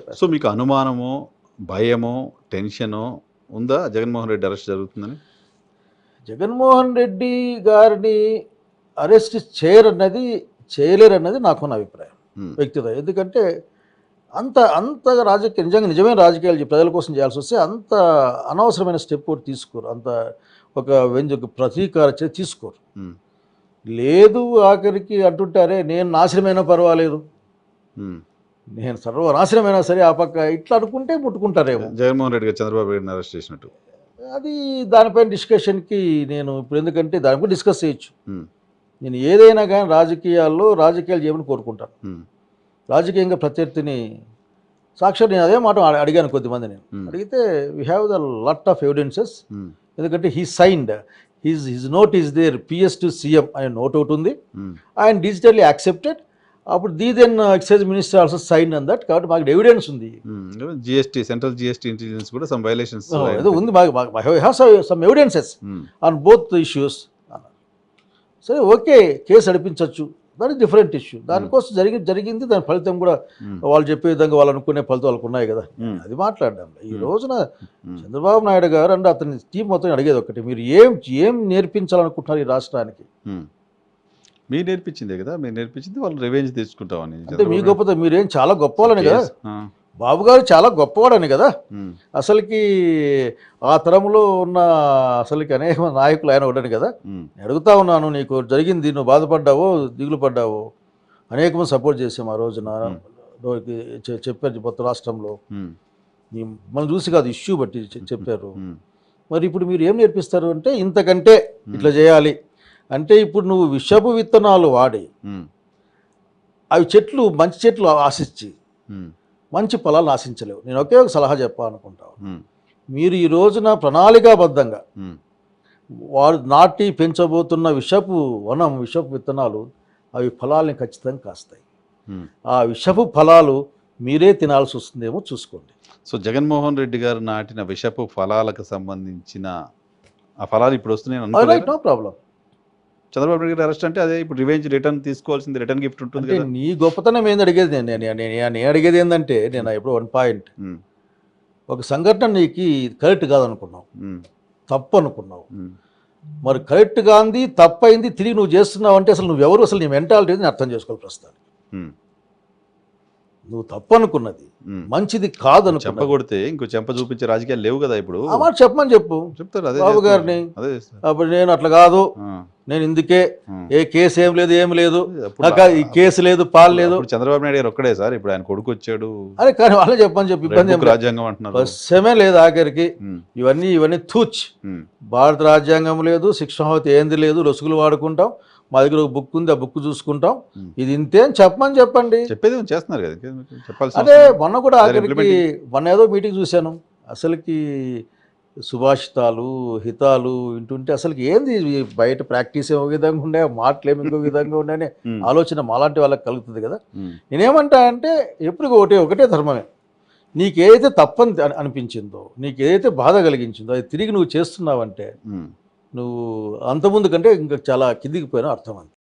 చెప్పేస్తాను. సో మీకు అనుమానమో, భయమో, టెన్షనో ఉందా జగన్మోహన్ రెడ్డి అరెస్ట్ జరుగుతుందని? జగన్మోహన్ రెడ్డి గారిని అరెస్ట్ చేయలేరన్నది నాకున్న అభిప్రాయం హ్మ్. వ్యక్తిగత. ఎందుకంటే అంతగా నిజమైన రాజకీయాలు ప్రజల కోసం చేయాల్సి వస్తే అంత అనవసరమైన స్టెప్ ఒకటి తీసుకోరు. ఒక ప్రతీకార చర్య తీసుకోరు. హ్మ్. లేదు ఆఖరికి అంటుంటారే, నేను నాశనమైనా పర్వాలేదు, హ్మ్. నేను సర్వనాశనమైనా సరే ఆ పక్క ఇట్లా అనుకుంటే ముట్టుకుంటారేమో. జగన్మోహన్ రెడ్డి గారు చంద్రబాబు గారిని అరెస్ట్ చేసినట్టు. అది దానిపైన డిస్కషన్కి నేను ఇప్పుడు, ఎందుకంటే దాని గురించి డిస్కస్ చేయొచ్చు. హ్మ్. నేను ఏదైనా కానీ రాజకీయాలు చేయమని కోరుకుంటాను. హ్మ్. రాజకీయంగా ప్రత్యర్థిని సాక్షాత్ నేను అదే మాట అడిగాను కొద్దిమంది. నేను అడిగితే we have the lot of evidences. Hmm. ఎందుకంటే he signed his note is there, PS to CM అనే నోట్ ఒకటి ఉంది. హ్మ్. ఆయన డిజిటల్లీ యాక్సెప్టెడ్. అప్పుడు then excise minister also sign on that. కాబట్టి మాకు ఎవిడెన్స్ ఉంది. జిఎస్టీ, సెంట్రల్ జిఎస్టీ ఇంటెలిజెన్స్ కూడా సమ్ వైలేషన్స్ ఏదో ఉంది, some evidences Hmm. On both issues. సరే, ఓకే, కేసు నడిపించవచ్చు, దాని డిఫరెంట్ ఇష్యూ. దానికోసం జరిగింది, దాని ఫలితం కూడా వాళ్ళు చెప్పే విధంగా వాళ్ళు అనుకునే ఫలితం వాళ్ళకు ఉన్నాయి కదా. అది మాట్లాడడం ఈ రోజున చంద్రబాబు నాయుడు గారు అంటే అతని టీం మొత్తం అడిగేది ఒకటి, మీరు ఏం నేర్పించాలనుకుంటున్నారు ఈ రాష్ట్రానికి? మీరు నేర్పించిందే కదా, మీరు నేర్పించింది వాళ్ళు రివెంజ్ తీసుకుంటామని. అంటే మీ గొప్పతో మీరేం చాలా గొప్పవాళ్ళని కదా, ఆ. బాబు గారు చాలా గొప్పవాడని కదా. అసలుకి ఆ తరంలో ఉన్న అనేక మంది నాయకులు ఆయన ఉండని కదా. నేను అడుగుతా ఉన్నాను, నీకు జరిగింది, నువ్వు బాధపడ్డావో దిగులు పడ్డావో, అనేక మంది సపోర్ట్ చేసాం ఆ రోజున, చెప్పారు మొత్తం రాష్ట్రంలో. మనం చూసి కాదు, ఇష్యూ బట్టి చెప్పారు. మరి ఇప్పుడు మీరు ఏం నేర్పిస్తారు అంటే, ఇంతకంటే ఇట్లా చేయాలి అంటే, ఇప్పుడు నువ్వు విషపు విత్తనాలు వాడి అవి మంచి చెట్లు ఆశించి మంచి ఫలాలు ఆశించలేవు. నేను ఒకే ఒక సలహా చెప్పాలనుకుంటాను. మీరు ఈ రోజున ప్రణాళికాబద్ధంగా వారు నాటి పెంచబోతున్న విషపు విత్తనాలు అవి ఫలాల్ని ఖచ్చితంగా కాస్తాయి. ఆ విషపు ఫలాలు మీరే తినాల్సి వస్తుందేమో చూసుకోండి. సో జగన్మోహన్ రెడ్డి గారు నాటిన విషపు ఫలాలకు సంబంధించిన ఆ ఫలాలు ఇప్పుడు వస్తున్నాయి. No problem. చంద్రబాబు నాయుడు గారు అరెస్ట్ అంటే అదే ఇప్పుడు రివెంజ్, రిటర్న్ తీసుకోవాల్సింది, రిటర్న్ గిఫ్ట్ ఉంటుంది కదా. నీ గొప్పతనం ఏంది అడిగేది? నేను అడిగేది ఏంటంటే, నేను ఎప్పుడు వన్ పాయింట్, ఒక సంఘటన నీకు కరెక్ట్ కాదనుకున్నావు, తప్పు అనుకున్నావు, మరి కరెక్ట్ కాంది తప్పైంది తిరిగి నువ్వు చేస్తున్నావు అంటే అసలు నువ్వెవరు, అసలు నీ మెంటాలిటీని అర్థం చేసుకోవాలి. ప్రస్తుతానికి నువ్వు తప్పు అనుకున్నది మంచిది కాదు అనుకున్నా, చెప్పగొడితే ఇంకో చెంప చూపించే రాజకీయాలు లేవు కదా ఇప్పుడు. ఆ మాట చెప్పమని చెప్తారు అదే బాబు గారిని. అప్పుడు నేను అట్లా కాదు, నేను ఇందుకే ఏ కేసు ఏం లేదు, ఈ కేసు లేదు, పాలు లేదు. చంద్రబాబు నాయుడు గారు ఒక్కడే సార్, ఇప్పుడు ఆయన కొడుకు వచ్చాడు. అరే కానీ వాళ్ళే చెప్పని చెప్పి ఇబ్బంది రాజ్యాంగం అంటున్నారు, అవసరమే లేదు ఆఖరికి. ఇవన్నీ తూచ్. భారత రాజ్యాంగం లేదు, శిక్షావతి ఏంది లేదు, రసుగులు వాడుకుంటాం, మా దగ్గర ఒక బుక్ ఉంది, ఆ బుక్ చూసుకుంటాం, ఇది ఇంతే అని చెప్పండి. చెప్పేది చేస్తున్నారు కదా, చెప్పాల్సి. అదే మొన్న కూడా ఆఖరికి ఏదో మీటింగ్ చూశాను, అసలుకి సుభాషితాలు హితాలు వింటుంటే అసలుకి ఏంది బయట ప్రాక్టీస్ ఏమో విధంగా ఉండే, మాటలు ఏమి ఇంకో విధంగా ఉన్నాయని ఆలోచన మాలాంటి వాళ్ళకి కలుగుతుంది కదా. నేనేమంటా అంటే, ఎప్పుడు ఒకటే ధర్మమే. నీకేదైతే తప్పని అనిపించిందో, నీకేదైతే బాధ కలిగించిందో అది తిరిగి నువ్వు చేస్తున్నావంటే నువ్వు అంతకుముందు కంటే ఇంకా చాలా కిందికి పోయినా అర్థం.